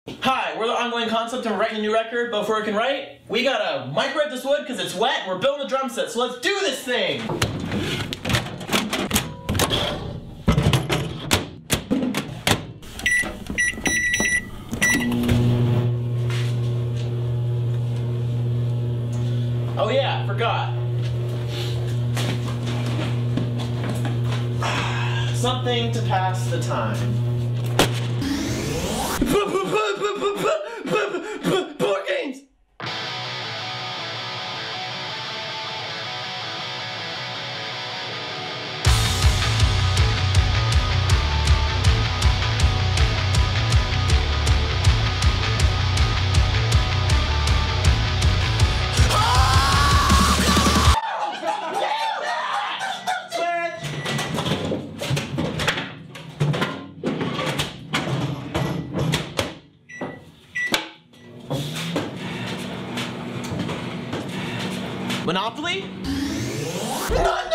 Hi, we're the Ongoing Concept and we're writing a new record, but before we can write, we gotta microwave this wood because it's wet and we're building a drum set, so let's do this thing! Oh yeah, I forgot. Something to pass the time. Board games! Monopoly? No!